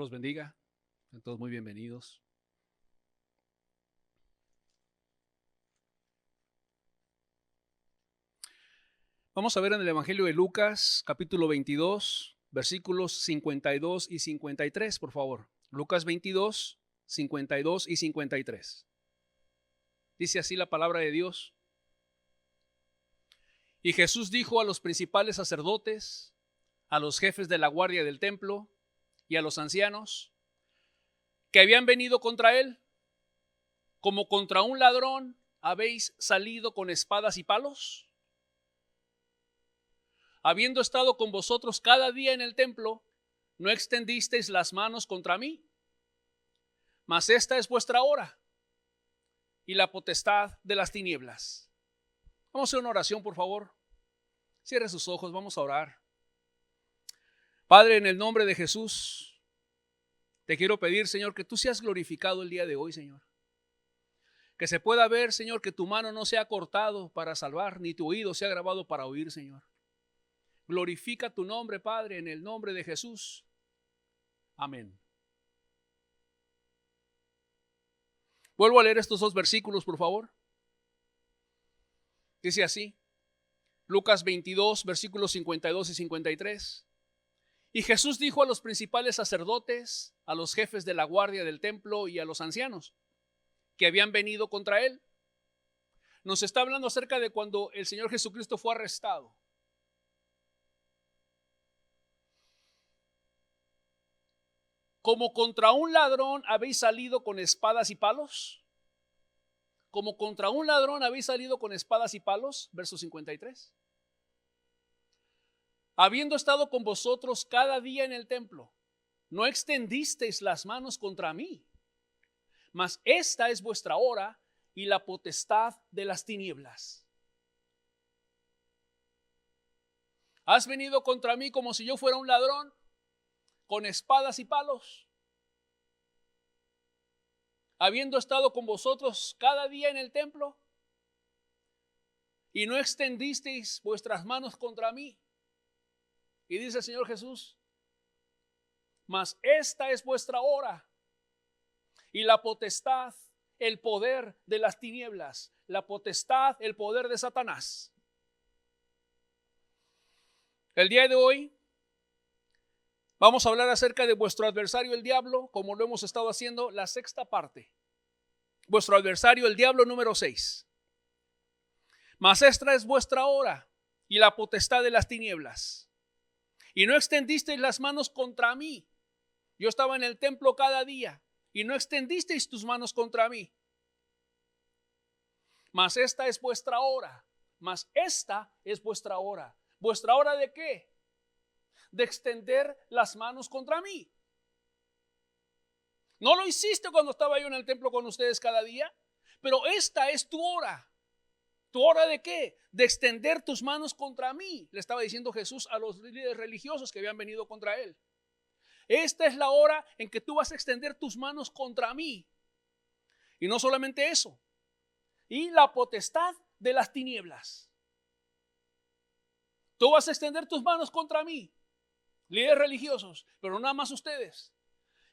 los bendiga. Sean todos muy bienvenidos. Vamos a ver en el Evangelio de Lucas, capítulo 22, versículos 52 y 53, por favor. Lucas 22, 52 y 53. Dice así la palabra de Dios. Y Jesús dijo a los principales sacerdotes, a los jefes de la guardia del templo y a los ancianos que habían venido contra él, como contra un ladrón, ¿habéis salido con espadas y palos? Habiendo estado con vosotros cada día en el templo, ¿no extendisteis las manos contra mí? Mas esta es vuestra hora y la potestad de las tinieblas. Vamos a hacer una oración, por favor. Cierre sus ojos, vamos a orar. Padre, en el nombre de Jesús, te quiero pedir, Señor, que tú seas glorificado el día de hoy, Señor. Que se pueda ver, Señor, que tu mano no sea cortado para salvar, ni tu oído sea grabado para oír, Señor. Glorifica tu nombre, Padre, en el nombre de Jesús. Amén. Vuelvo a leer estos dos versículos, por favor. Dice así, Lucas 22, versículos 52 y 53. Y Jesús dijo a los principales sacerdotes, a los jefes de la guardia del templo y a los ancianos que habían venido contra él. Nos está hablando acerca de cuando el Señor Jesucristo fue arrestado. Como contra un ladrón habéis salido con espadas y palos. Como contra un ladrón habéis salido con espadas y palos. Verso 53. Habiendo estado con vosotros cada día en el templo, no extendisteis las manos contra mí. Mas esta es vuestra hora y la potestad de las tinieblas. Has venido contra mí como si yo fuera un ladrón, con espadas y palos. Habiendo estado con vosotros cada día en el templo, y no extendisteis vuestras manos contra mí. Y dice el Señor Jesús, mas esta es vuestra hora y la potestad, el poder de las tinieblas, la potestad, el poder de Satanás. El día de hoy vamos a hablar acerca de vuestro adversario el diablo, como lo hemos estado haciendo, la sexta parte. Vuestro adversario el diablo número 6. Mas esta es vuestra hora y la potestad de las tinieblas. Y no extendisteis las manos contra mí. Yo estaba en el templo cada día y no extendisteis tus manos contra mí. Mas esta es vuestra hora. Mas esta es vuestra hora. ¿Vuestra hora de qué? De extender las manos contra mí. No lo hiciste cuando estaba yo en el templo con ustedes cada día, pero esta es tu hora. ¿Tu hora de qué? De extender tus manos contra mí, le estaba diciendo Jesús a los líderes religiosos que habían venido contra él. Esta es la hora en que tú vas a extender tus manos contra mí. Y no solamente eso, y la potestad de las tinieblas. Tú vas a extender tus manos contra mí, líderes religiosos, pero nada más ustedes.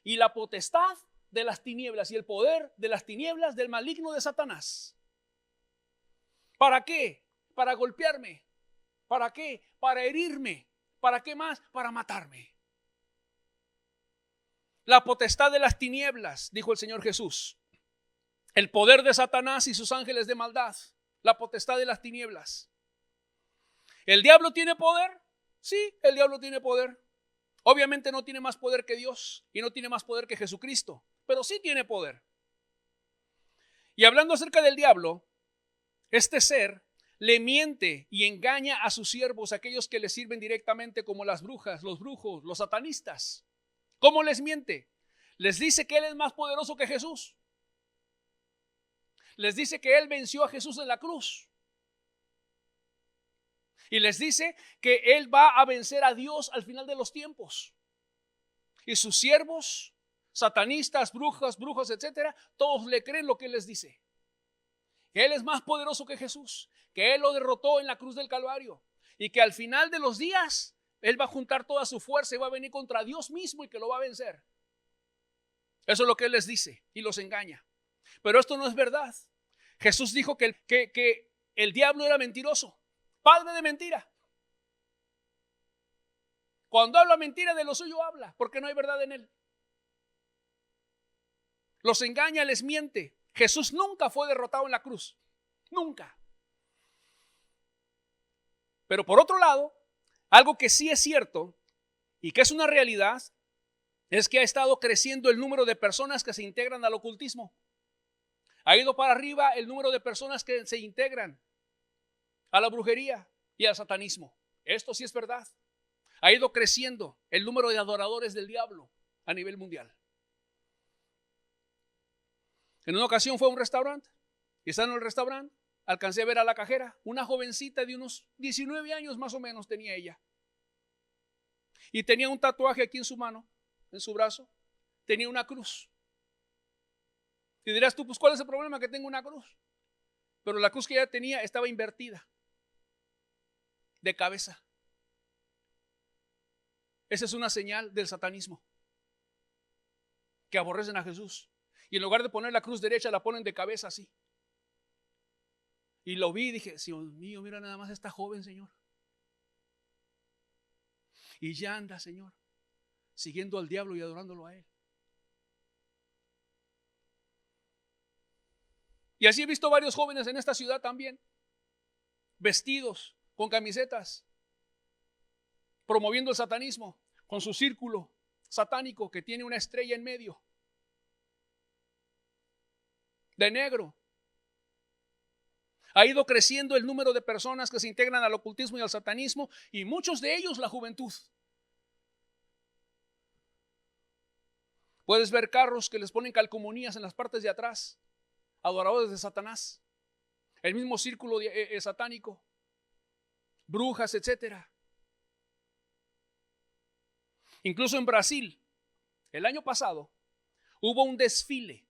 Y la potestad de las tinieblas y el poder de las tinieblas del maligno de Satanás. ¿Para qué? Para golpearme. ¿Para qué? Para herirme. ¿Para qué más? Para matarme. La potestad de las tinieblas, dijo el Señor Jesús. El poder de Satanás y sus ángeles de maldad. La potestad de las tinieblas. ¿El diablo tiene poder? Sí, el diablo tiene poder. Obviamente no tiene más poder que Dios y no tiene más poder que Jesucristo, pero sí tiene poder. Y hablando acerca del diablo, este ser le miente y engaña a sus siervos, aquellos que le sirven directamente, como las brujas, los brujos, los satanistas. ¿Cómo les miente? Les dice que él es más poderoso que Jesús. Les dice que él venció a Jesús en la cruz. Y les dice que él va a vencer a Dios al final de los tiempos. Y sus siervos, satanistas, brujos, etcétera, todos le creen lo que él les dice. Que él es más poderoso que Jesús, que él lo derrotó en la cruz del Calvario y que al final de los días él va a juntar toda su fuerza y va a venir contra Dios mismo y que lo va a vencer. Eso es lo que Él les dice y los engaña. Pero esto no es verdad. Jesús dijo que el diablo era mentiroso, padre de mentira. Cuando habla mentira, de lo suyo habla, porque no hay verdad en él. Los engaña, les miente. Jesús nunca fue derrotado en la cruz. Nunca. Pero por otro lado, algo que sí es cierto y que es una realidad es que ha estado creciendo el número de personas que se integran al ocultismo. Ha ido para arriba el número de personas que se integran a la brujería y al satanismo. Esto sí es verdad. Ha ido creciendo el número de adoradores del diablo a nivel mundial. En una ocasión fue a un restaurante y estando en el restaurante alcancé a ver a la cajera, una jovencita de unos 19 años más o menos tenía ella. Y tenía un tatuaje aquí en su mano, en su brazo, tenía una cruz. Y dirás tú, pues ¿cuál es el problema? Que tengo una cruz. Pero la cruz que ella tenía estaba invertida, de cabeza. Esa es una señal del satanismo, que aborrecen a Jesús. Y en lugar de poner la cruz derecha, la ponen de cabeza así. Y lo vi y dije, Dios mío, mira nada más esta joven, Señor. Y ya anda, Señor, siguiendo al diablo y adorándolo a él. Y así he visto varios jóvenes en esta ciudad también, vestidos con camisetas, promoviendo el satanismo, con su círculo satánico que tiene una estrella en medio, de negro. Ha ido creciendo el número de personas que se integran al ocultismo y al satanismo, y muchos de ellos la juventud. Puedes ver carros que les ponen calcomanías en las partes de atrás, adoradores de Satanás, el mismo círculo satánico, brujas, etcétera. Incluso en Brasil, el año pasado, hubo un desfile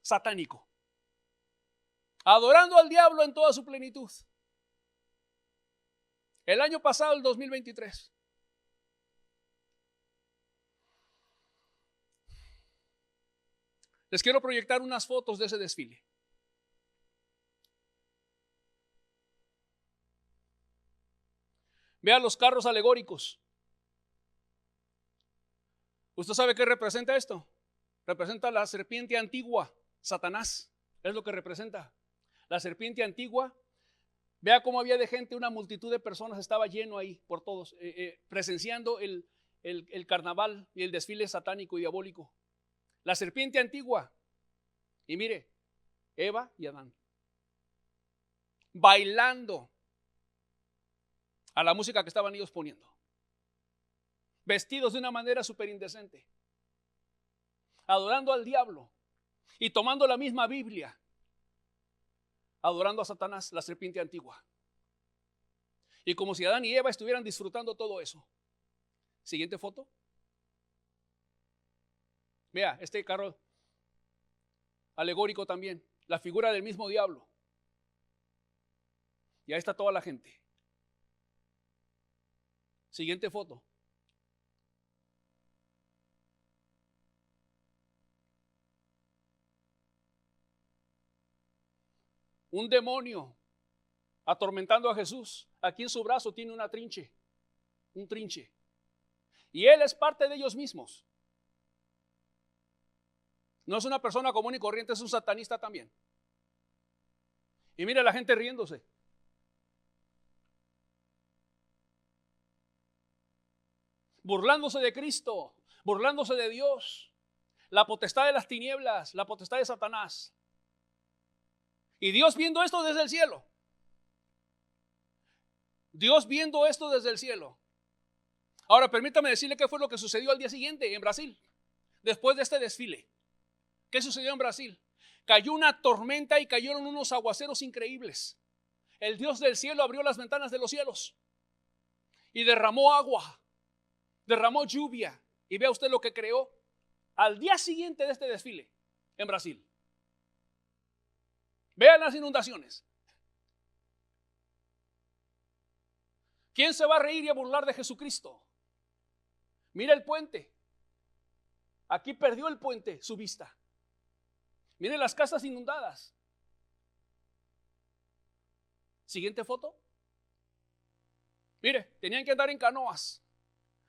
satánico, adorando al diablo en toda su plenitud. El año pasado, el 2023. Les quiero proyectar unas fotos de ese desfile. Vean los carros alegóricos. ¿Usted sabe qué representa esto? Representa la serpiente antigua, Satanás. Es lo que representa. La serpiente antigua. Vea cómo había de gente, una multitud de personas, estaba lleno ahí por todos, presenciando el carnaval y el desfile satánico y diabólico. La serpiente antigua. Y mire, Eva y Adán, bailando a la música que estaban ellos poniendo, vestidos de una manera súper indecente, adorando al diablo y tomando la misma Biblia, adorando a Satanás, la serpiente antigua. Y como si Adán y Eva estuvieran disfrutando todo eso. Siguiente foto. Vea, este carro alegórico también, la figura del mismo diablo. Y ahí está toda la gente. Siguiente foto. Un demonio atormentando a Jesús. Aquí en su brazo tiene una trinche, un trinche. Y él es parte de ellos mismos. No es una persona común y corriente, es un satanista también. Y mira la gente riéndose. Burlándose de Cristo, burlándose de Dios. La potestad de las tinieblas, la potestad de Satanás. Y Dios viendo esto desde el cielo. Dios viendo esto desde el cielo. Ahora permítame decirle qué fue lo que sucedió al día siguiente en Brasil. Después de este desfile. ¿Qué sucedió en Brasil? Cayó una tormenta y cayeron unos aguaceros increíbles. El Dios del cielo abrió las ventanas de los cielos y derramó agua, derramó lluvia. Y vea usted lo que creó al día siguiente de este desfile en Brasil. Vean las inundaciones. ¿Quién se va a reír y a burlar de Jesucristo? Mira el puente. Aquí perdió el puente su vista. Miren las casas inundadas. Siguiente foto. Mire, tenían que andar en canoas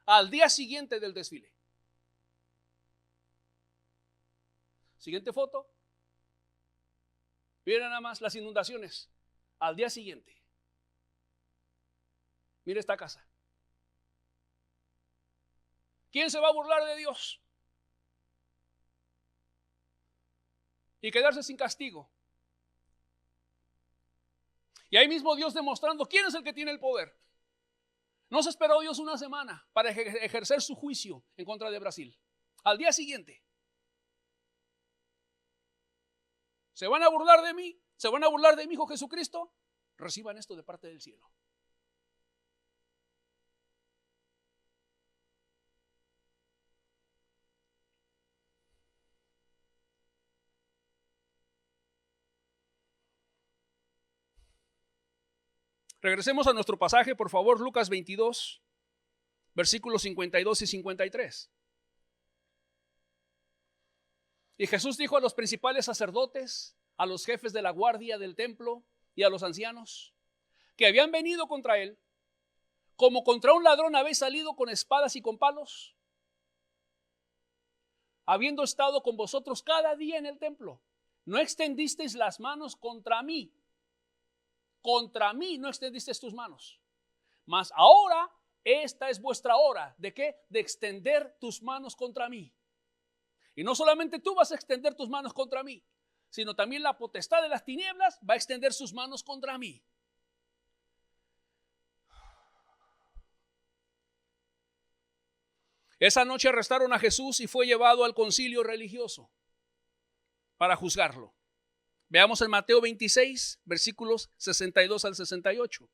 al día siguiente del desfile. Siguiente foto. Miren nada más las inundaciones al día siguiente. Mire esta casa. ¿Quién se va a burlar de Dios y quedarse sin castigo? Y ahí mismo Dios demostrando quién es el que tiene el poder. No se esperó Dios una semana para ejercer su juicio en contra de Brasil. Al día siguiente. ¿Se van a burlar de mí? ¿Se van a burlar de mi Hijo Jesucristo? Reciban esto de parte del cielo. Regresemos a nuestro pasaje, por favor, Lucas 22, versículos 52 y 53. Y Jesús dijo a los principales sacerdotes, a los jefes de la guardia del templo y a los ancianos que habían venido contra él, como contra un ladrón habéis salido con espadas y con palos, habiendo estado con vosotros cada día en el templo. No extendisteis las manos contra mí. Contra mí no extendisteis tus manos. Mas ahora esta es vuestra hora. ¿De qué? De extender tus manos contra mí. Y no solamente tú vas a extender tus manos contra mí, sino también la potestad de las tinieblas va a extender sus manos contra mí. Esa noche arrestaron a Jesús y fue llevado al concilio religioso para juzgarlo. Veamos en Mateo 26, versículos 62 al 68.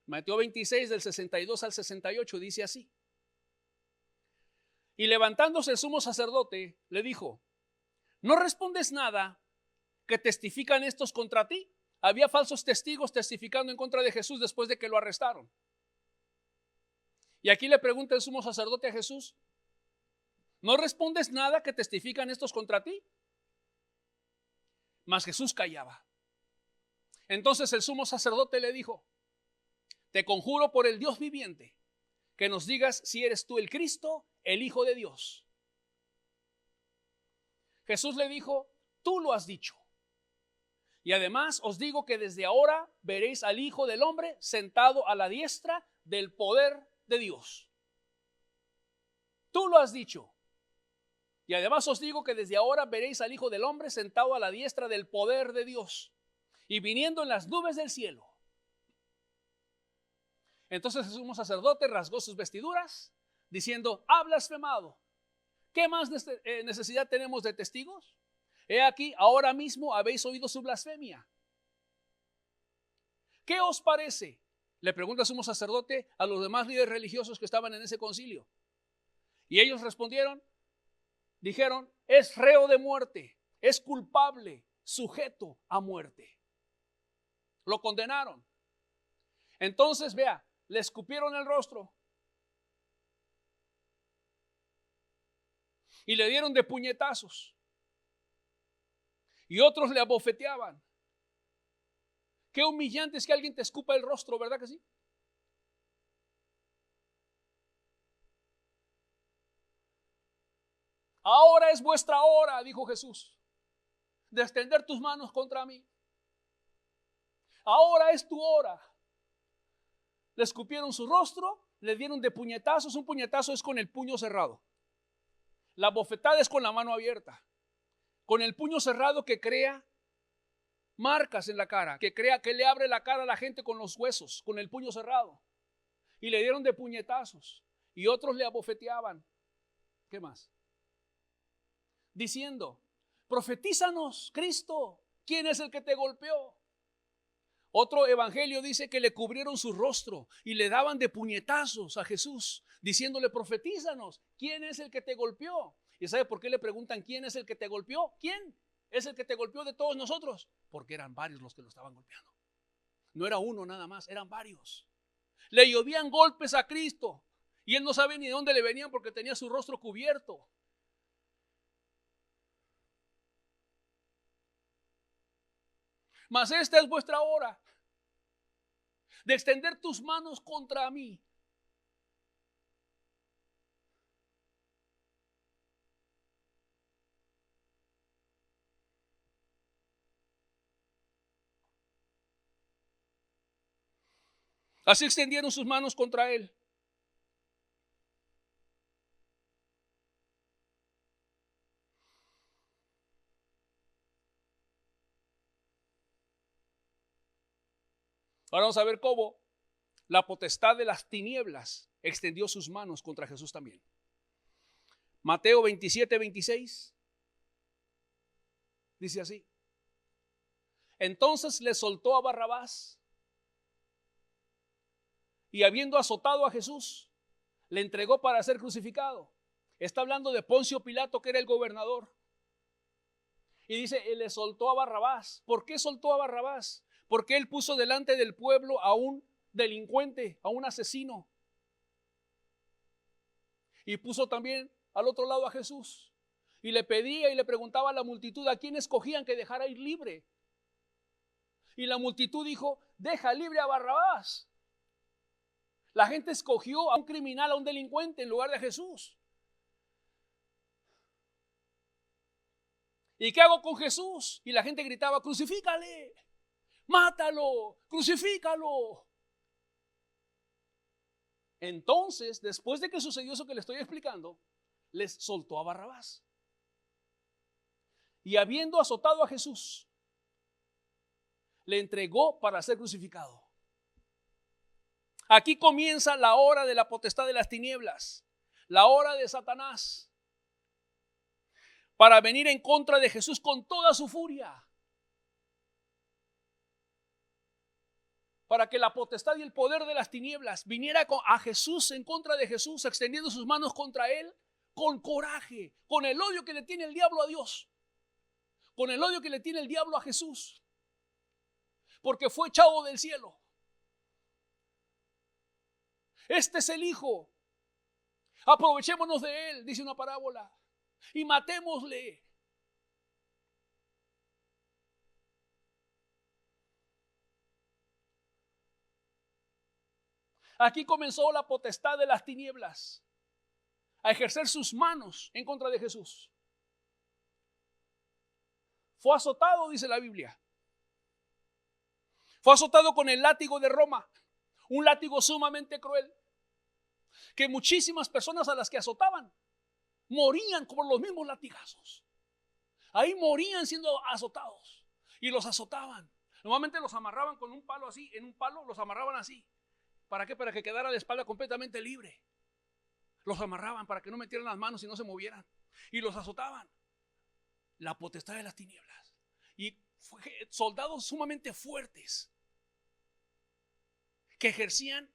Mateo 26, del 62 al 68, dice así. Y levantándose el sumo sacerdote, le dijo: ¿no respondes nada que testifican estos contra ti? Había falsos testigos testificando en contra de Jesús después de que lo arrestaron. Y aquí le pregunta el sumo sacerdote a Jesús: ¿no respondes nada que testifican estos contra ti? Mas Jesús callaba. Entonces el sumo sacerdote le dijo: te conjuro por el Dios viviente, que nos digas si eres tú el Cristo, el Hijo de Dios. Jesús le dijo: tú lo has dicho. Y además os digo que desde ahora veréis al Hijo del Hombre sentado a la diestra del poder de Dios. Tú lo has dicho. Y además os digo que desde ahora veréis al Hijo del Hombre sentado a la diestra del poder de Dios y viniendo en las nubes del cielo. Entonces el sumo sacerdote rasgó sus vestiduras diciendo: ha blasfemado. ¿Qué más necesidad tenemos de testigos? He aquí, ahora mismo habéis oído su blasfemia. ¿Qué os parece? Le pregunta el sumo sacerdote a los demás líderes religiosos que estaban en ese concilio. Y ellos respondieron, dijeron: es reo de muerte, es culpable, sujeto a muerte. Lo condenaron. Entonces, vea, le escupieron el rostro y le dieron de puñetazos. Y otros le abofeteaban. Qué humillante es que alguien te escupa el rostro, ¿verdad que sí? Ahora es vuestra hora, dijo Jesús, de extender tus manos contra mí. Ahora es tu hora. Le escupieron su rostro, le dieron de puñetazos. Un puñetazo es con el puño cerrado. La bofetada es con la mano abierta. Con el puño cerrado que crea marcas en la cara, que le abre la cara a la gente con los huesos, con el puño cerrado. Y le dieron de puñetazos. Y otros le abofeteaban. ¿Qué más? Diciendo: profetízanos, Cristo, ¿quién es el que te golpeó? Otro evangelio dice que le cubrieron su rostro y le daban de puñetazos a Jesús, diciéndole: profetízanos, ¿quién es el que te golpeó? ¿Y sabe por qué le preguntan quién es el que te golpeó? ¿Quién es el que te golpeó de todos nosotros? Porque eran varios los que lo estaban golpeando. No era uno nada más, eran varios. Le llovían golpes a Cristo Y él no sabía ni de dónde le venían porque tenía su rostro cubierto. Mas esta es vuestra hora de extender tus manos contra mí. Así extendieron sus manos contra él. Ahora vamos a ver cómo la potestad de las tinieblas extendió sus manos contra Jesús también. Mateo 27, 26 dice así: entonces le soltó a Barrabás, y habiendo azotado a Jesús, le entregó para ser crucificado. Está hablando de Poncio Pilato, que era el gobernador. Y dice, él le soltó a Barrabás. ¿Por qué soltó a Barrabás? Porque él puso delante del pueblo a un delincuente, a un asesino. Y puso también al otro lado a Jesús. Y le pedía y le preguntaba a la multitud a quién escogían que dejara ir libre. Y la multitud dijo, deja libre a Barrabás. La gente escogió a un criminal, a un delincuente en lugar de Jesús. ¿Y qué hago con Jesús? Y la gente gritaba, crucifícale, mátalo, crucifícalo. Entonces, después de que sucedió eso que le estoy explicando, les soltó a Barrabás. Y habiendo azotado a Jesús, le entregó para ser crucificado. Aquí comienza la hora de la potestad de las tinieblas, la hora de Satanás, para venir en contra de Jesús con toda su furia. Para que la potestad y el poder de las tinieblas viniera a Jesús, en contra de Jesús, extendiendo sus manos contra él, con coraje, con el odio que le tiene el diablo a Dios, con el odio que le tiene el diablo a Jesús, porque fue echado del cielo. Este es el Hijo, aprovechémonos de él, dice una parábola, y matémosle. Aquí comenzó la potestad de las tinieblas a ejercer sus manos en contra de Jesús. Fue azotado, dice la Biblia. Fue azotado con el látigo de Roma, un látigo sumamente cruel, que muchísimas personas a las que azotaban morían por los mismos latigazos. Ahí morían siendo azotados y los azotaban. Normalmente los amarraban con un palo así, en un palo los amarraban así. ¿Para qué? Para que quedara la espalda completamente libre. Los amarraban para que no metieran las manos y no se movieran. Y los azotaban. La potestad de las tinieblas. Y soldados sumamente fuertes que ejercían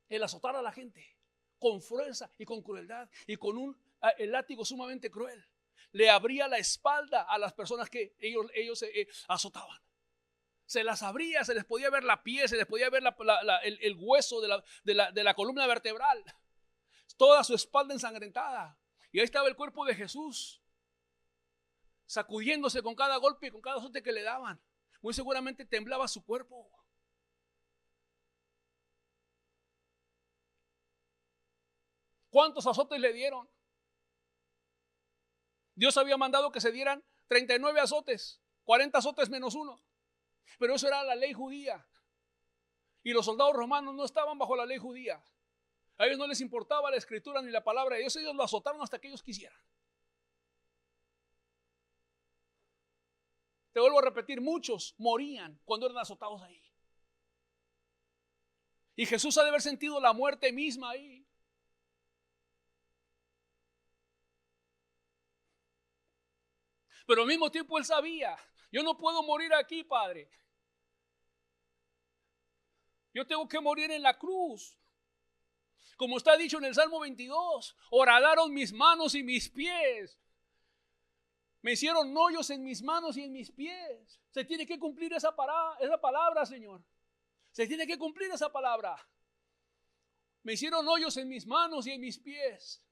el azotar a la gente con fuerza y con crueldad y con el látigo sumamente cruel. Le abría la espalda a las personas que ellos azotaban. Se las abría, se les podía ver la piel, se les podía ver el hueso de la columna vertebral, toda su espalda ensangrentada. Y ahí estaba el cuerpo de Jesús, sacudiéndose con cada golpe y con cada azote que le daban. Muy seguramente temblaba su cuerpo. ¿Cuántos azotes le dieron? Dios había mandado que se dieran 39 azotes, 40 azotes menos uno. Pero eso era la ley judía. Y los soldados romanos no estaban bajo la ley judía. A ellos no les importaba la escritura ni la palabra de Dios. Ellos lo azotaron hasta que ellos quisieran. Te vuelvo a repetir, muchos morían cuando eran azotados ahí. Y Jesús ha de haber sentido la muerte misma ahí. Pero al mismo tiempo él sabía, yo no puedo morir aquí, Padre. Yo tengo que morir en la cruz. Como está dicho en el Salmo 22, horadaron mis manos y mis pies. Me hicieron hoyos en mis manos y en mis pies. Se tiene que cumplir esa palabra, Señor. Se tiene que cumplir esa palabra. Me hicieron hoyos en mis manos y en mis pies.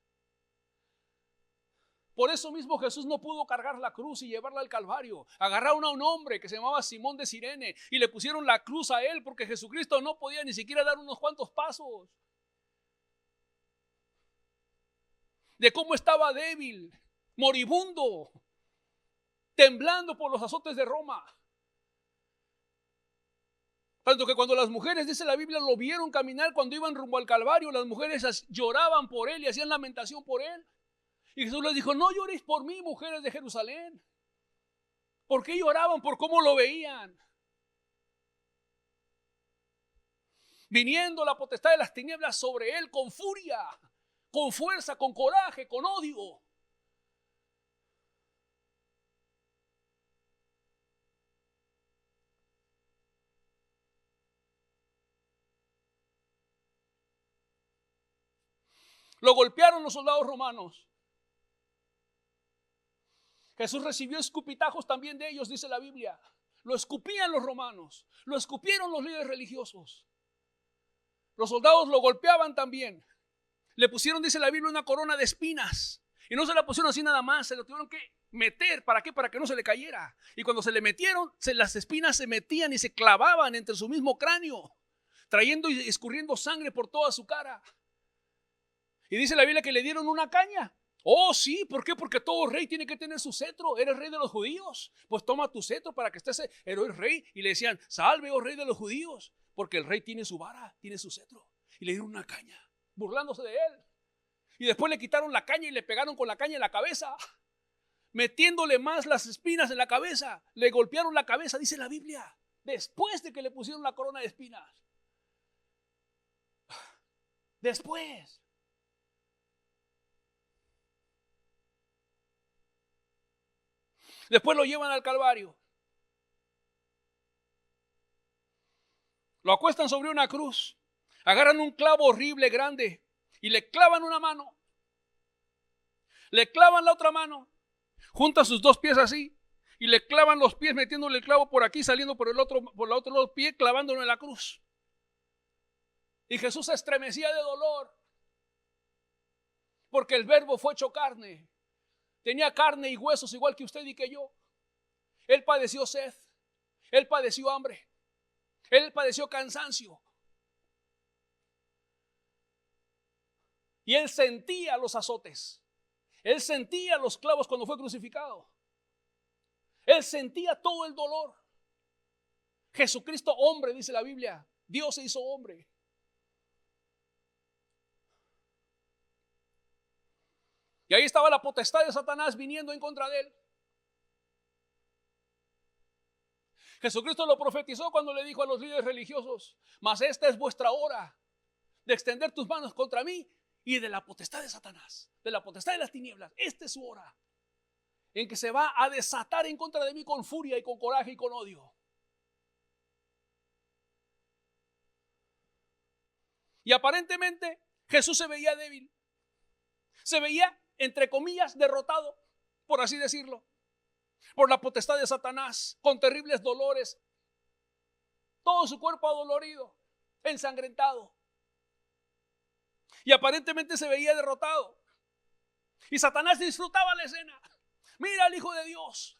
Por eso mismo Jesús no pudo cargar la cruz y llevarla al Calvario. Agarraron a un hombre que se llamaba Simón de Cirene y le pusieron la cruz a él porque Jesucristo no podía ni siquiera dar unos cuantos pasos. De cómo estaba débil, moribundo, temblando por los azotes de Roma. Tanto que cuando las mujeres, dice la Biblia, lo vieron caminar cuando iban rumbo al Calvario, las mujeres lloraban por él y hacían lamentación por él. Y Jesús les dijo: no lloréis por mí, mujeres de Jerusalén. ¿Por qué lloraban? Por cómo lo veían. Viniendo la potestad de las tinieblas sobre él con furia, con fuerza, con coraje, con odio. Lo golpearon los soldados romanos. Jesús recibió escupitajos también de ellos, dice la Biblia. Lo escupían los romanos, lo escupieron los líderes religiosos. Los soldados lo golpeaban también. Le pusieron, dice la Biblia, una corona de espinas. Y no se la pusieron así nada más, se lo tuvieron que meter. ¿Para qué? Para que no se le cayera. Y cuando se le metieron, las espinas se metían y se clavaban entre su mismo cráneo, trayendo y escurriendo sangre por toda su cara. Y dice la Biblia que le dieron una caña. Oh, sí, ¿por qué? Porque todo rey tiene que tener su cetro. ¿Eres rey de los judíos? Pues toma tu cetro para que estés el rey. Y le decían: salve, oh rey de los judíos, porque el rey tiene su vara, tiene su cetro. Y le dieron una caña, burlándose de él. Y después le quitaron la caña y le pegaron con la caña en la cabeza, metiéndole más las espinas en la cabeza. Le golpearon la cabeza, dice la Biblia, después de que le pusieron la corona de espinas. Después. Después lo llevan al Calvario. Lo acuestan sobre una cruz. Agarran un clavo horrible, grande, y le clavan una mano. Le clavan la otra mano. Juntan sus dos pies así y le clavan los pies, metiéndole el clavo por aquí, saliendo por el otro pie, clavándolo en la cruz. Y Jesús se estremecía de dolor porque el Verbo fue hecho carne. Tenía carne y huesos igual que usted y que yo. Él padeció sed, él padeció hambre, él padeció cansancio. Y él sentía los azotes. Él sentía los clavos cuando fue crucificado. Él sentía todo el dolor. Jesucristo, hombre, dice la Biblia. Dios se hizo hombre. Y ahí estaba la potestad de Satanás viniendo en contra de él. Jesucristo lo profetizó cuando le dijo a los líderes religiosos: mas esta es vuestra hora de extender tus manos contra mí y de la potestad de Satanás, de la potestad de las tinieblas. Esta es su hora en que se va a desatar en contra de mí con furia y con coraje y con odio. Y aparentemente Jesús se veía débil. Se veía, entre comillas, derrotado, por así decirlo, por la potestad de Satanás, con terribles dolores. Todo su cuerpo adolorido, ensangrentado. Y aparentemente se veía derrotado. Y Satanás disfrutaba la escena. Mira al Hijo de Dios.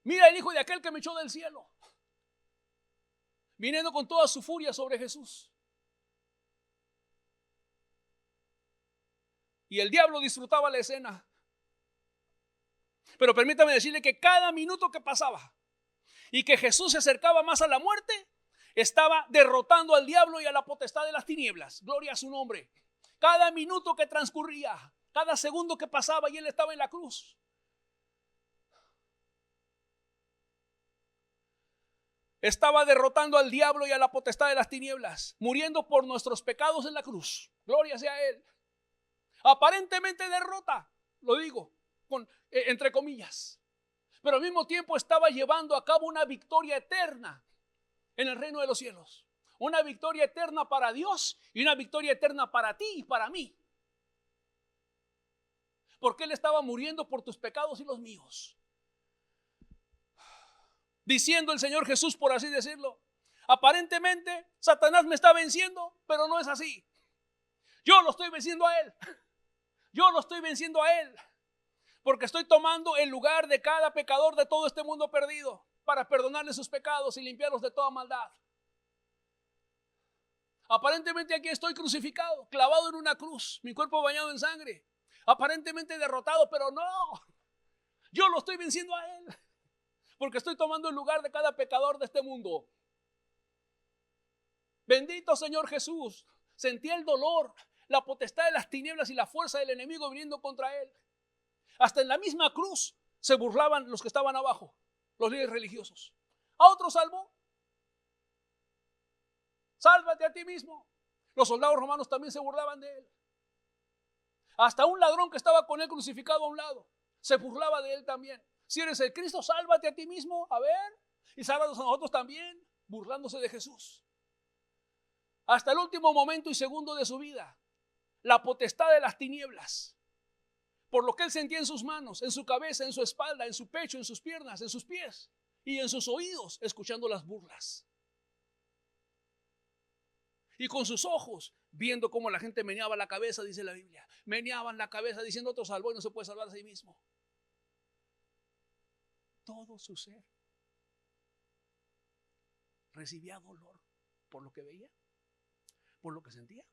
Mira el Hijo de aquel que me echó del cielo. Viniendo con toda su furia sobre Jesús. Y el diablo disfrutaba la escena. Pero permítame decirle que cada minuto que pasaba y que Jesús se acercaba más a la muerte, estaba derrotando al diablo y a la potestad de las tinieblas. Gloria a su nombre. Cada minuto que transcurría, cada segundo que pasaba y él estaba en la cruz, estaba derrotando al diablo y a la potestad de las tinieblas, muriendo por nuestros pecados en la cruz. Gloria sea a él. Aparentemente derrota, lo digo entre comillas, pero al mismo tiempo estaba llevando a cabo una victoria eterna en el reino de los cielos. Una victoria eterna para Dios y una victoria eterna para ti y para mí. Porque él estaba muriendo por tus pecados y los míos. Diciendo el Señor Jesús, por así decirlo: Aparentemente, Satanás me está venciendo, pero no es así. Yo lo estoy venciendo a él. Yo lo estoy venciendo a él. Porque estoy tomando el lugar de cada pecador de todo este mundo perdido para perdonarle sus pecados y limpiarlos de toda maldad. Aparentemente aquí estoy crucificado, clavado en una cruz, mi cuerpo bañado en sangre. Aparentemente derrotado, pero no. Yo lo estoy venciendo a él. Porque estoy tomando el lugar de cada pecador de este mundo. Bendito Señor Jesús. Sentí el dolor, la potestad de las tinieblas y la fuerza del enemigo viniendo contra él. Hasta en la misma cruz se burlaban los que estaban abajo, los líderes religiosos. A otro salvó. Sálvate a ti mismo. Los soldados romanos también se burlaban de él. Hasta un ladrón que estaba con él crucificado a un lado se burlaba de él también. Si eres el Cristo, sálvate a ti mismo. A ver, y sálvanos a nosotros también, burlándose de Jesús. Hasta el último momento y segundo de su vida, la potestad de las tinieblas, por lo que él sentía en sus manos, en su cabeza, en su espalda, en su pecho, en sus piernas, en sus pies y en sus oídos, escuchando las burlas. Y con sus ojos, viendo cómo la gente meneaba la cabeza, dice la Biblia. Meneaban la cabeza diciendo: otro salvó y no se puede salvar a sí mismo. Todo su ser recibía dolor por lo que veía, por lo que sentía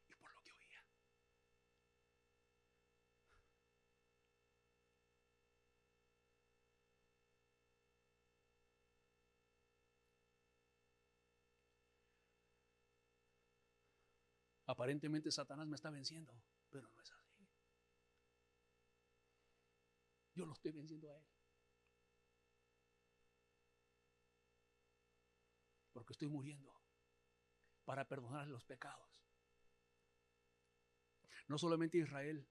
y por lo que oía. Aparentemente Satanás me está venciendo, pero no es así. Yo lo estoy venciendo a él. Porque estoy muriendo para perdonar los pecados. No solamente a Israel,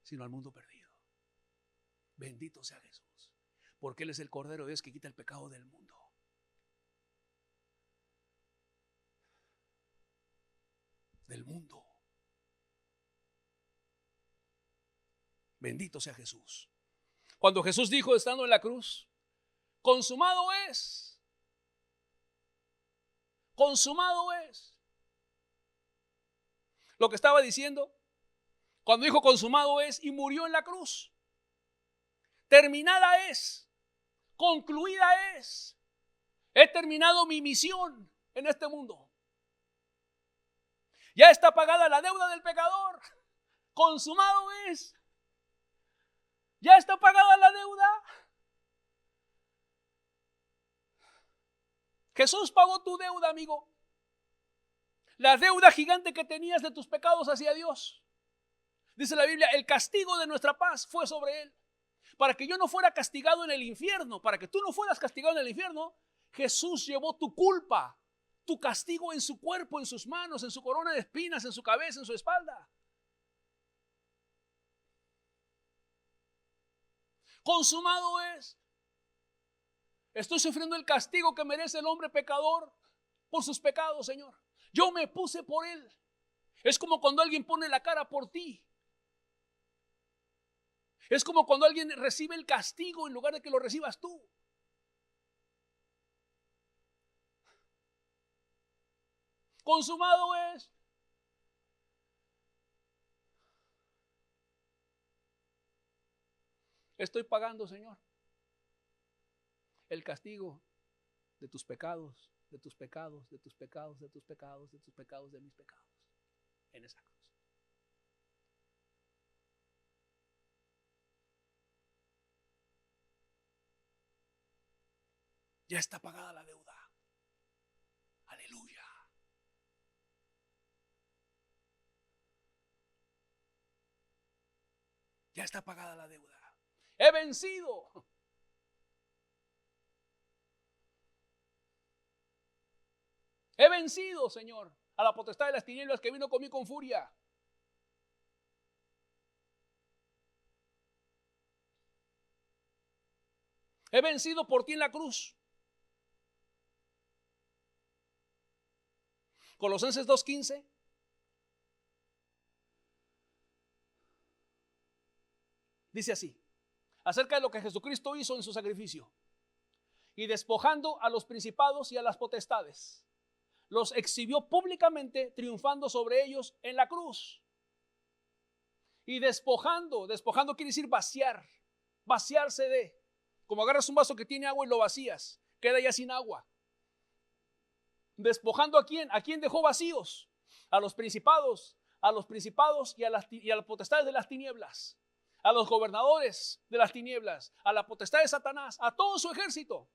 sino al mundo perdido. Bendito sea Jesús, porque Él es el Cordero de Dios que quita el pecado del mundo. Del mundo. Bendito sea Jesús. Cuando Jesús dijo, estando en la cruz: consumado es. Consumado es. Lo que estaba diciendo, cuando dijo consumado es, y murió en la cruz. Terminada es. Concluida es. He terminado mi misión en este mundo. Ya está pagada la deuda del pecador. Consumado es. Ya está pagada la deuda. Jesús pagó tu deuda, amigo. La deuda gigante que tenías de tus pecados hacia Dios. Dice la Biblia: el castigo de nuestra paz fue sobre él, para que yo no fuera castigado en el infierno, para que tú no fueras castigado en el infierno. Jesús llevó tu culpa, tu castigo en su cuerpo, en sus manos, en su corona de espinas, en su cabeza, en su espalda. Consumado es. Estoy sufriendo el castigo que merece el hombre pecador por sus pecados, Señor. Yo me puse por él. Es como cuando alguien pone la cara por ti. Es como cuando alguien recibe el castigo en lugar de que lo recibas tú. Consumado es. Estoy pagando, Señor, el castigo de tus pecados, de tus pecados, de tus pecados, de tus pecados, de tus pecados, de mis pecados, en esa cruz. Ya está pagada la deuda. Aleluya. Ya está pagada la deuda. He vencido. He vencido, Señor, a la potestad de las tinieblas que vino conmigo con furia. He vencido por ti en la cruz. Colosenses 2:15. Dice así, acerca de lo que Jesucristo hizo en su sacrificio. y despojando a los principados y a las potestades, los exhibió públicamente, triunfando sobre ellos en la cruz. Y despojando quiere decir vaciar, vaciarse de, como agarras un vaso que tiene agua y lo vacías, queda ya sin agua. Despojando ¿a quién? ¿A quién dejó vacíos? A los principados y a las potestades de las tinieblas, a los gobernadores de las tinieblas, a la potestad de Satanás, a todo su ejército.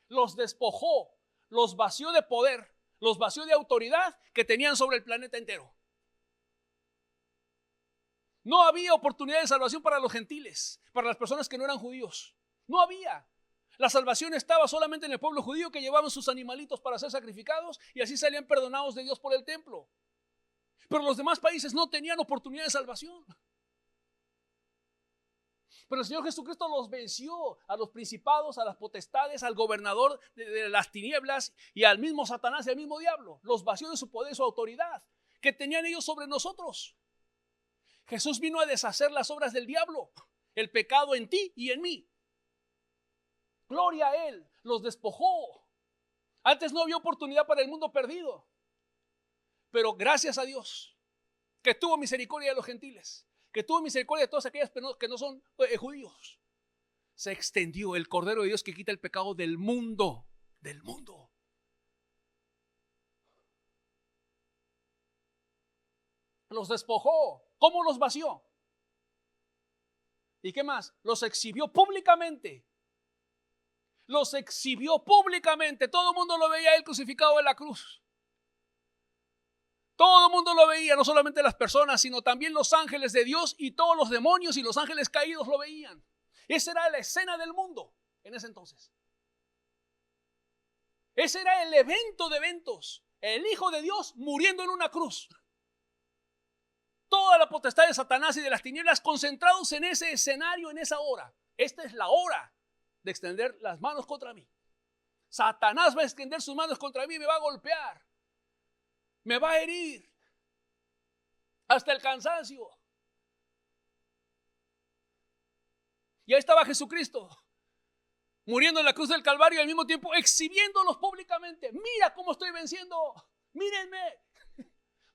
Los despojó, los vació de poder, los vació de autoridad que tenían sobre el planeta entero. No había oportunidad de salvación para los gentiles, para las personas que no eran judíos. No había. La salvación estaba solamente en el pueblo judío, que llevaban sus animalitos para ser sacrificados y así salían perdonados de Dios por el templo. Pero los demás países no tenían oportunidad de salvación. Pero el Señor Jesucristo los venció, a los principados, a las potestades, al gobernador de las tinieblas y al mismo Satanás y al mismo diablo. Los vació de su poder y su autoridad que tenían ellos sobre nosotros. Jesús vino a deshacer las obras del diablo, el pecado en ti y en mí. Gloria a Él, los despojó. Antes no había oportunidad para el mundo perdido, pero gracias a Dios que tuvo misericordia de los gentiles, que tuvo misericordia de todas aquellas que no son judíos. Se extendió el Cordero de Dios que quita el pecado del mundo, del mundo. Los despojó. ¿Cómo los vació? ¿Y qué más? Los exhibió públicamente. Los exhibió públicamente. Todo el mundo lo veía a Él crucificado en la cruz. Todo el mundo lo veía, no solamente las personas, sino también los ángeles de Dios y todos los demonios y los ángeles caídos lo veían. Esa era la escena del mundo en ese entonces. Ese era el evento de eventos. El Hijo de Dios muriendo en una cruz. Toda la potestad de Satanás y de las tinieblas concentrados en ese escenario, en esa hora. Esta es la hora de extender las manos contra mí. Satanás va a extender sus manos contra mí y me va a golpear. Me va a herir hasta el cansancio. Y ahí estaba Jesucristo, muriendo en la cruz del Calvario y al mismo tiempo exhibiéndolos públicamente. Mira cómo estoy venciendo. Mírenme.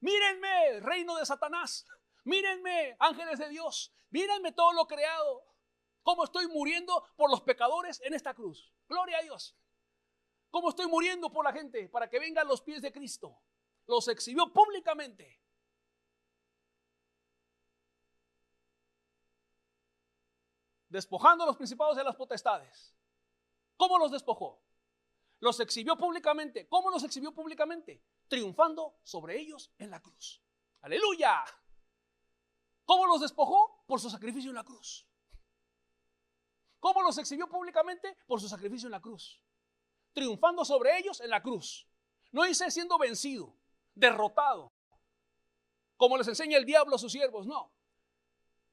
Mírenme, reino de Satanás. Mírenme, ángeles de Dios. Mírenme todo lo creado. Cómo estoy muriendo por los pecadores en esta cruz. Gloria a Dios. Cómo estoy muriendo por la gente para que vengan los pies de Cristo. Los exhibió públicamente. Despojando a los principados de las potestades. ¿Cómo los despojó? Los exhibió públicamente. ¿Cómo los exhibió públicamente? Triunfando sobre ellos en la cruz. ¡Aleluya! ¿Cómo los despojó? Por su sacrificio en la cruz. ¿Cómo los exhibió públicamente? Por su sacrificio en la cruz. Triunfando sobre ellos en la cruz. No dice siendo vencido, derrotado, como les enseña el diablo a sus siervos, no.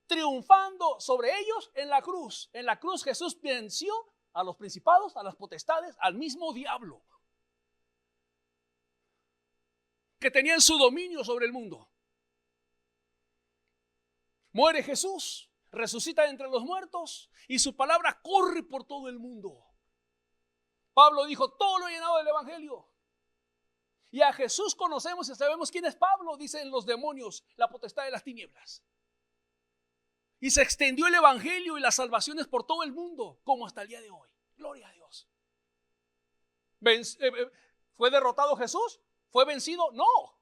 Triunfando sobre ellos en la cruz. En la cruz Jesús venció a los principados, a las potestades, al mismo diablo que tenían su dominio sobre el mundo. Muere Jesús, resucita entre los muertos y su palabra corre por todo el mundo. Pablo dijo, todo lo he llenado del evangelio. Y a Jesús conocemos y sabemos quién es Pablo, dicen los demonios, la potestad de las tinieblas. Y se extendió el evangelio y las salvaciones por todo el mundo, como hasta el día de hoy. Gloria a Dios. ¿Fue derrotado Jesús? ¿Fue vencido? No.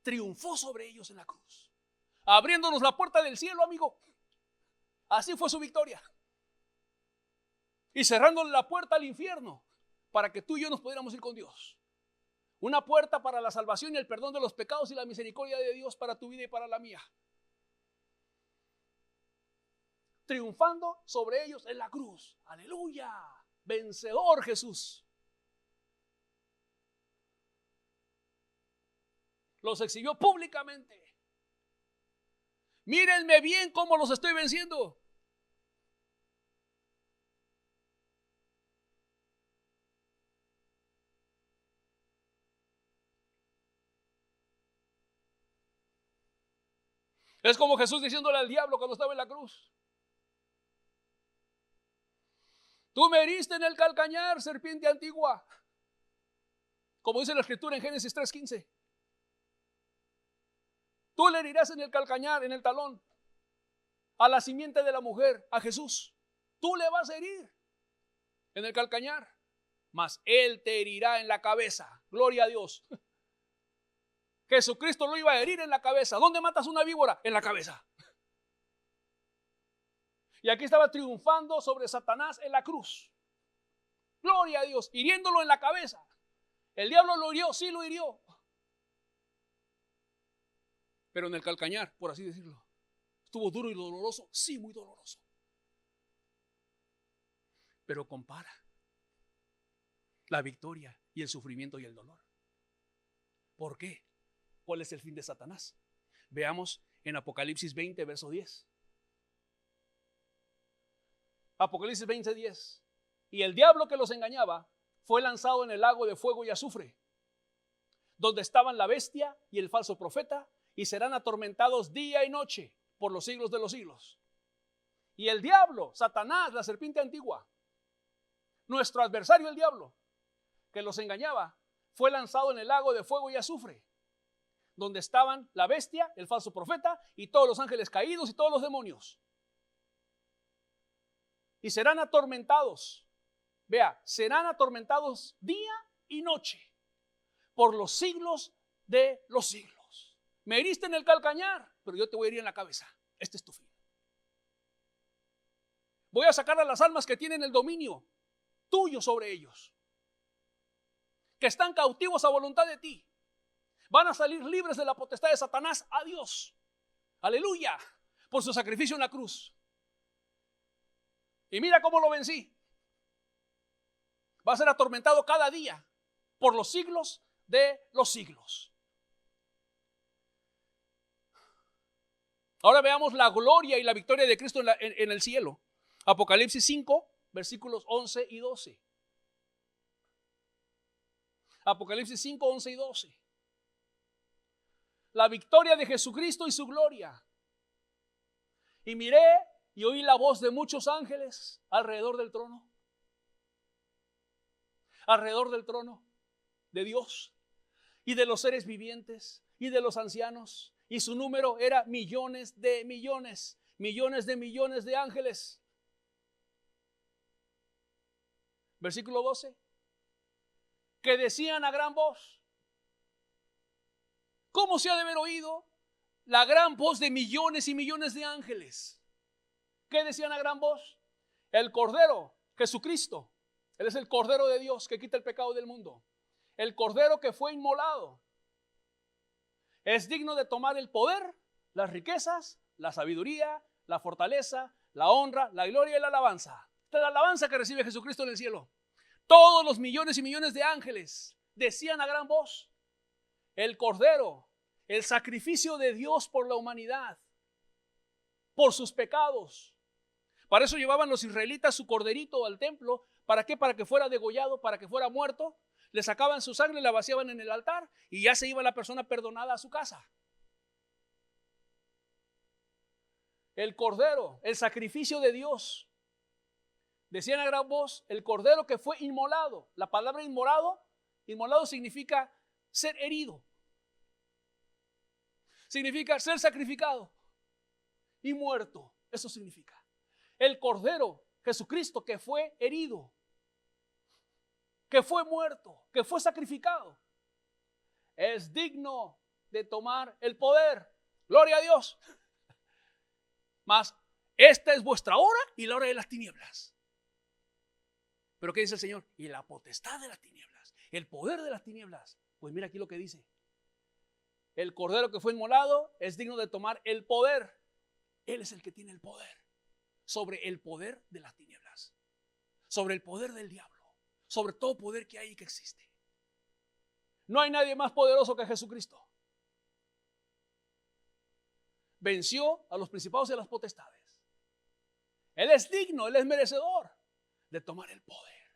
Triunfó sobre ellos en la cruz, abriéndonos la puerta del cielo, amigo. Así fue su victoria. Y cerrándole la puerta al infierno para que tú y yo nos pudiéramos ir con Dios. Una puerta para la salvación y el perdón de los pecados y la misericordia de Dios para tu vida y para la mía. Triunfando sobre ellos en la cruz. Aleluya. Vencedor Jesús. Los exhibió públicamente. Mírenme bien cómo los estoy venciendo. Es como Jesús diciéndole al diablo cuando estaba en la cruz: Tú me heriste en el calcañar, serpiente antigua. Como dice la escritura en Génesis 3:15. Tú le herirás en el calcañar, en el talón, a la simiente de la mujer, a Jesús. Tú le vas a herir en el calcañar, mas Él te herirá en la cabeza. Gloria a Dios. Jesucristo lo iba a herir en la cabeza. ¿Dónde matas una víbora? En la cabeza. Y aquí estaba triunfando sobre Satanás en la cruz. Gloria a Dios, hiriéndolo en la cabeza. El diablo lo hirió, sí lo hirió. Pero en el calcañar, por así decirlo. ¿Estuvo duro y doloroso? Sí, muy doloroso. Pero compara la victoria y el sufrimiento y el dolor. ¿Por qué? ¿Cuál es el fin de Satanás? Veamos en Apocalipsis 20, verso 10. Apocalipsis 20, 10. Y el diablo que los engañaba fue lanzado en el lago de fuego y azufre, donde estaban la bestia y el falso profeta, y serán atormentados día y noche por los siglos de los siglos. Y el diablo, Satanás, la serpiente antigua, nuestro adversario el diablo, que los engañaba, fue lanzado en el lago de fuego y azufre, donde estaban la bestia, el falso profeta y todos los ángeles caídos y todos los demonios. Y serán atormentados, vea, serán atormentados día y noche por los siglos de los siglos. Me heriste en el calcañar, pero yo te voy a herir en la cabeza. Este es tu fin. Voy a sacar a las almas que tienen el dominio tuyo sobre ellos, que están cautivos a voluntad de ti. Van a salir libres de la potestad de Satanás a Dios. Aleluya, por su sacrificio en la cruz. Y mira cómo lo vencí. Va a ser atormentado cada día por los siglos de los siglos. Ahora veamos la gloria y la victoria de Cristo en el cielo. Apocalipsis 5, versículos 11 y 12. Apocalipsis 5, 11 y 12. La victoria de Jesucristo y su gloria. Y miré y oí la voz de muchos ángeles alrededor del trono. Alrededor del trono de Dios y de los seres vivientes y de los ancianos. Y su número era millones de millones, millones de millones de ángeles. Versículo 12. Que decían a gran voz. ¿Cómo se ha de haber oído la gran voz de millones y millones de ángeles? ¿Qué decían a gran voz? El Cordero, Jesucristo. Él es el Cordero de Dios que quita el pecado del mundo. El Cordero que fue inmolado. Es digno de tomar el poder, las riquezas, la sabiduría, la fortaleza, la honra, la gloria y la alabanza. Esta es la alabanza que recibe Jesucristo en el cielo. Todos los millones y millones de ángeles decían a gran voz, el Cordero, el sacrificio de Dios por la humanidad, por sus pecados. Para eso llevaban los israelitas su corderito al templo. ¿Para qué? Para que fuera degollado, para que fuera muerto. Le sacaban su sangre, la vaciaban en el altar y ya se iba la persona perdonada a su casa. El Cordero, el sacrificio de Dios. Decían a gran voz, el Cordero que fue inmolado. La palabra inmolado significa ser herido. Significa ser sacrificado y muerto. Eso significa. El Cordero, Jesucristo, que fue herido, que fue muerto, que fue sacrificado, es digno de tomar el poder. Gloria a Dios. Mas esta es vuestra hora y la hora de las tinieblas. Pero ¿qué dice el Señor? Y la potestad de las tinieblas, el poder de las tinieblas. Pues mira aquí lo que dice. El Cordero que fue inmolado es digno de tomar el poder. Él es el que tiene el poder sobre el poder de las tinieblas, sobre el poder del diablo, sobre todo poder que hay y que existe. No hay nadie más poderoso que Jesucristo. Venció a los principados y a las potestades. Él es digno, Él es merecedor de tomar el poder.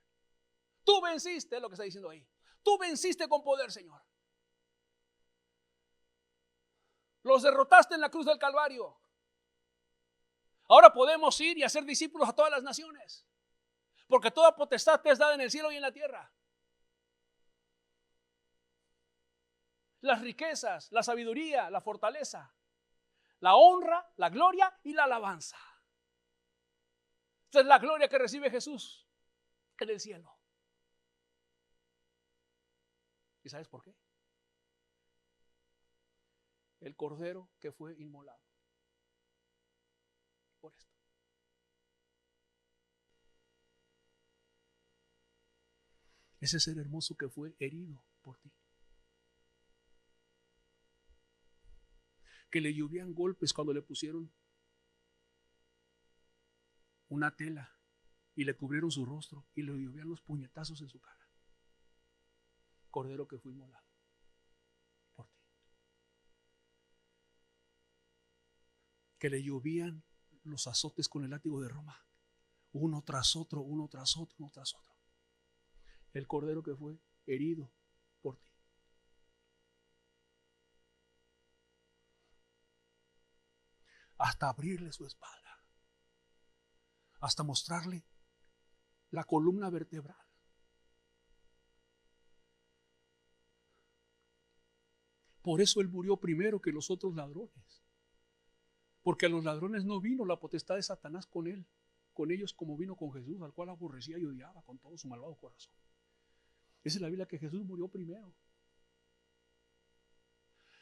Tú venciste, es lo que está diciendo ahí. Tú venciste con poder, Señor. Los derrotaste en la cruz del Calvario. Ahora podemos ir y hacer discípulos a todas las naciones. porque toda potestad te es dada en el cielo y en la tierra. Las riquezas, la sabiduría, la fortaleza, la honra, la gloria y la alabanza. Esta es la gloria que recibe Jesús en el cielo. ¿Y sabes por qué? El cordero que fue inmolado. Por esto. Ese ser hermoso que fue herido por ti. Que le llovían golpes cuando le pusieron una tela y le cubrieron su rostro y le llovían los puñetazos en su cara. Cordero que fue inmolado por ti. Que le llovían los azotes con el látigo de Roma, uno tras otro, uno tras otro, uno tras otro. El cordero que fue herido por ti. Hasta abrirle su espalda, hasta mostrarle la columna vertebral. Por eso él murió primero que los otros ladrones, porque a los ladrones no vino la potestad de Satanás con él, con ellos, como vino con Jesús, al cual aborrecía y odiaba con todo su malvado corazón. Esa es la Biblia, que Jesús murió primero,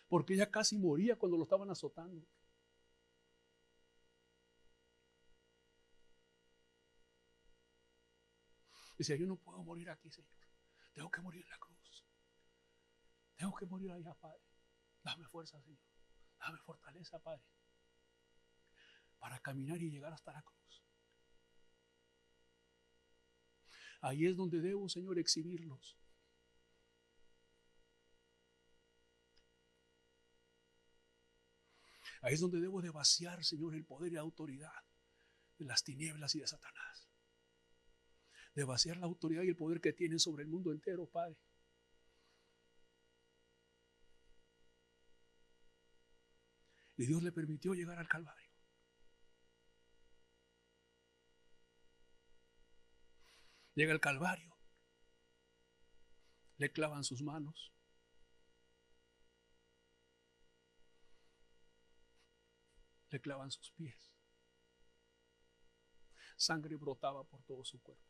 porque ella casi moría cuando lo estaban azotando. Decía, yo no puedo morir aquí, Señor, tengo que morir en la cruz, tengo que morir allá, Padre. Dame fuerza, Señor, dame fortaleza, Padre, para caminar y llegar hasta la cruz. Ahí es donde debo, Señor, exhibirlos. Ahí es donde debo de vaciar, Señor, el poder y la autoridad de las tinieblas y de Satanás. De vaciar la autoridad y el poder que tienen sobre el mundo entero, Padre. Y Dios le permitió llegar al Calvario. Llega al Calvario. Le clavan sus manos. Le clavan sus pies. Sangre brotaba por todo su cuerpo.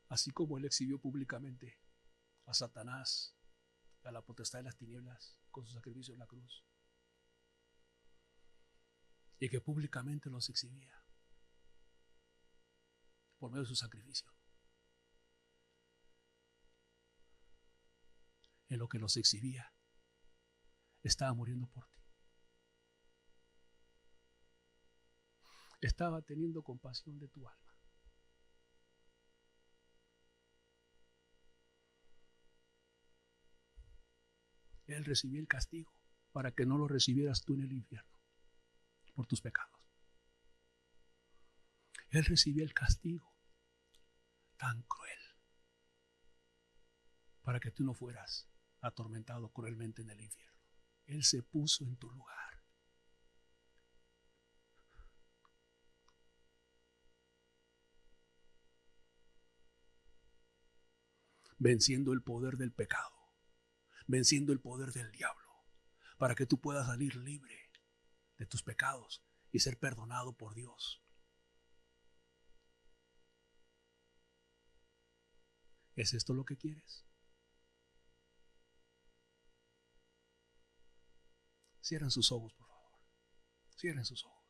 Así como él exhibió públicamente a Satanás, a la potestad de las tinieblas, con su sacrificio en la cruz, y que públicamente los exhibía por medio de su sacrificio. En lo que los exhibía, estaba muriendo por ti. Estaba teniendo compasión de tu alma. Él recibía el castigo para que no lo recibieras tú en el infierno por tus pecados. Él recibía el castigo tan cruel para que tú no fueras atormentado cruelmente en el infierno. Él se puso en tu lugar. Venciendo el poder del pecado, venciendo el poder del diablo, para que tú puedas salir libre de tus pecados y ser perdonado por Dios. ¿Es esto lo que quieres? Cierren sus ojos, por favor. Cierren sus ojos.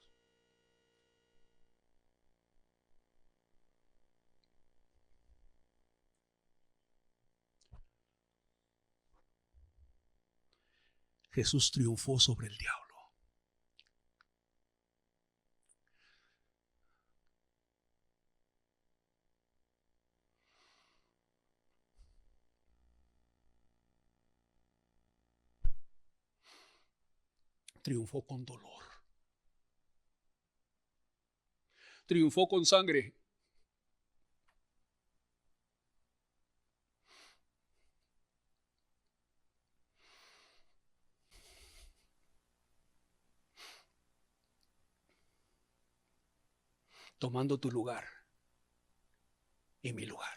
Jesús triunfó sobre el diablo. Triunfó con dolor. Triunfó con sangre. tomando tu lugar y mi lugar.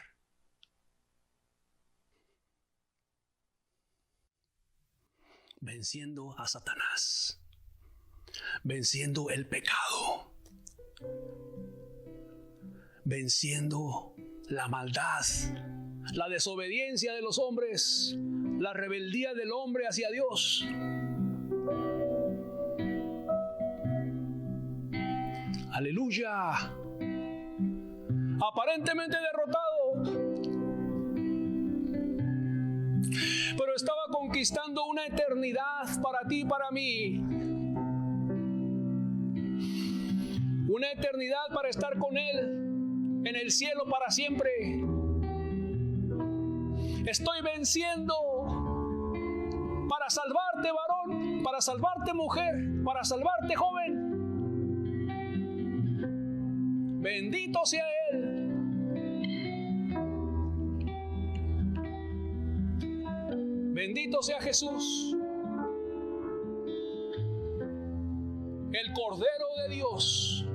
Venciendo a Satanás, venciendo el pecado, venciendo la maldad, la desobediencia de los hombres, la rebeldía del hombre hacia Dios. Aleluya. Aparentemente derrotado, pero estaba conquistando una eternidad para ti y para mí. Una eternidad para estar con Él en el cielo para siempre. Estoy venciendo para salvarte, varón, para salvarte, mujer, para salvarte, joven. Bendito sea Él. Bendito sea Jesús, el Cordero de Dios.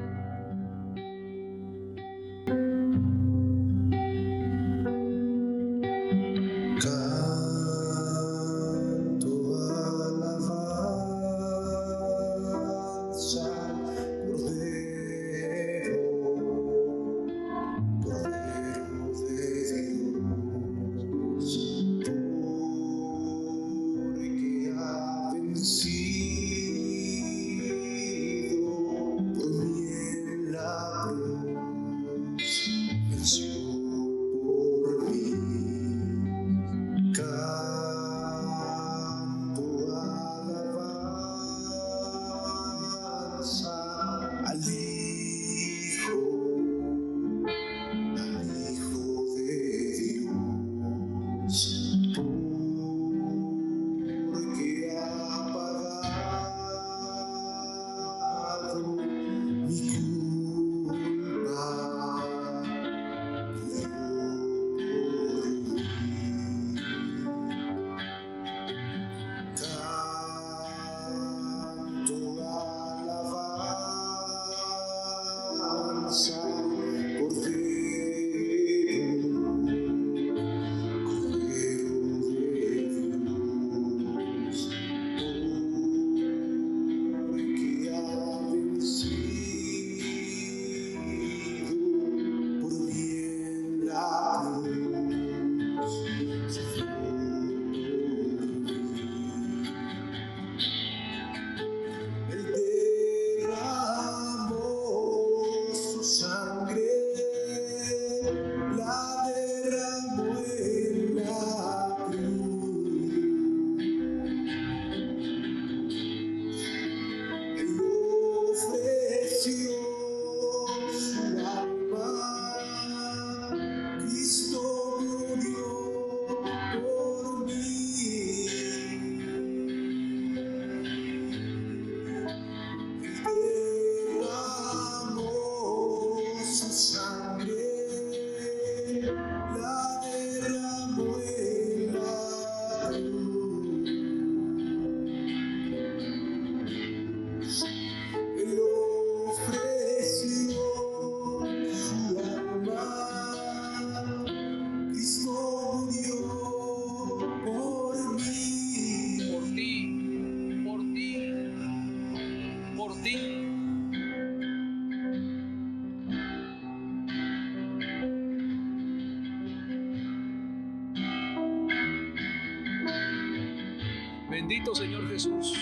Bendito Señor Jesús.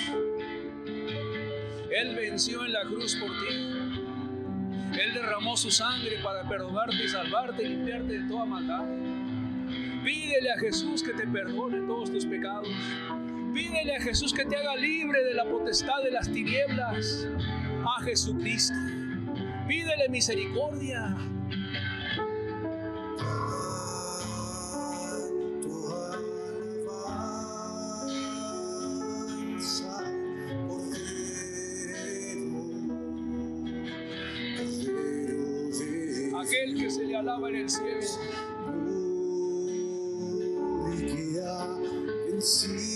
Él venció en la cruz por ti. Él derramó su sangre para perdonarte y salvarte y limpiarte de toda maldad. Pídele a Jesús que te perdone todos tus pecados. Pídele a Jesús que te haga libre de la potestad de las tinieblas. A Jesucristo. Pídele misericordia. Aquel que se le alaba en el cielo. Que ha vencido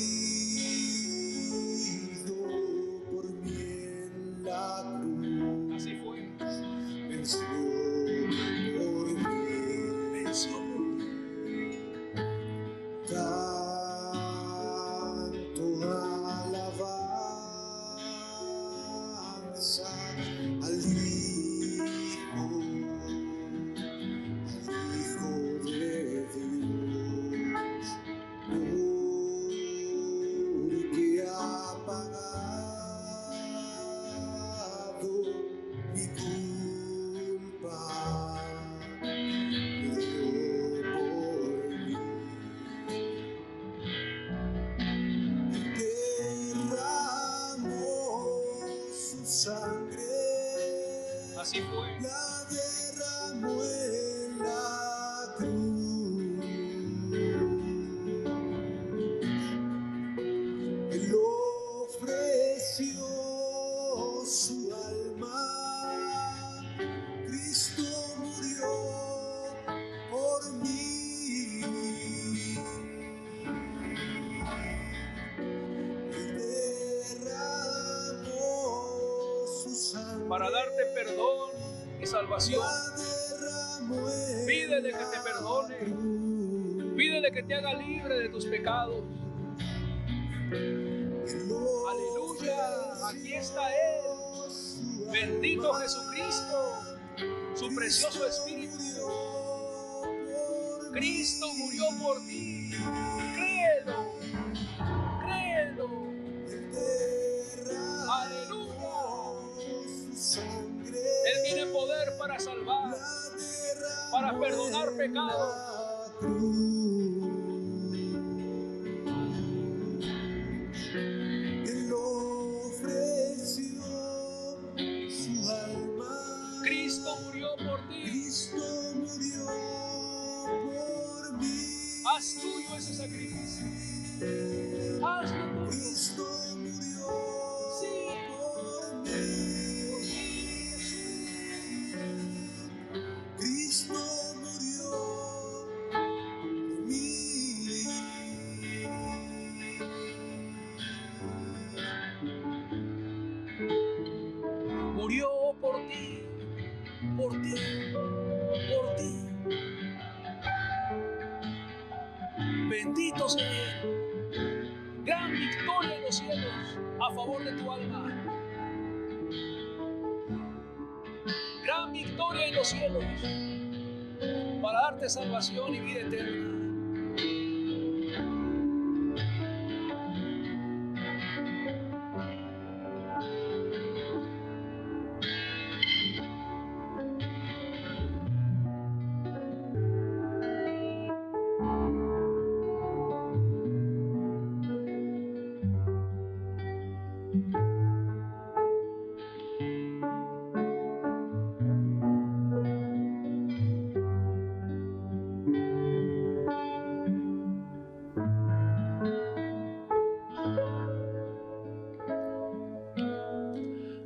por mí en la cruz. Así fue. Venció sangre Así fue. la derramó en la cruz. Él ofreció su alma, Cristo murió por mí. Él derramó su sangre Para darte perdón y salvación. Pídele que te perdone. Pídele que te haga libre de tus pecados. Aleluya. Aquí está Él. Bendito Jesucristo. Su precioso Espíritu. Cristo murió por ti. Créelo. Créelo. Aleluya. Él tiene poder para salvar, para perdonar pecados. Él ofreció su alma. Cristo murió por ti. Cristo murió por mí. Haz tuyo ese sacrificio. Hazlo tuyo. Cristo murió Sí. por mí. Cristo murió por mí. Murió por ti, por ti, por ti. Bendito sea Él. Gran victoria en los cielos a favor de tu alma. Gran victoria en los cielos para darte salvación y vida eterna.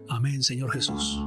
Amén, Señor Jesús.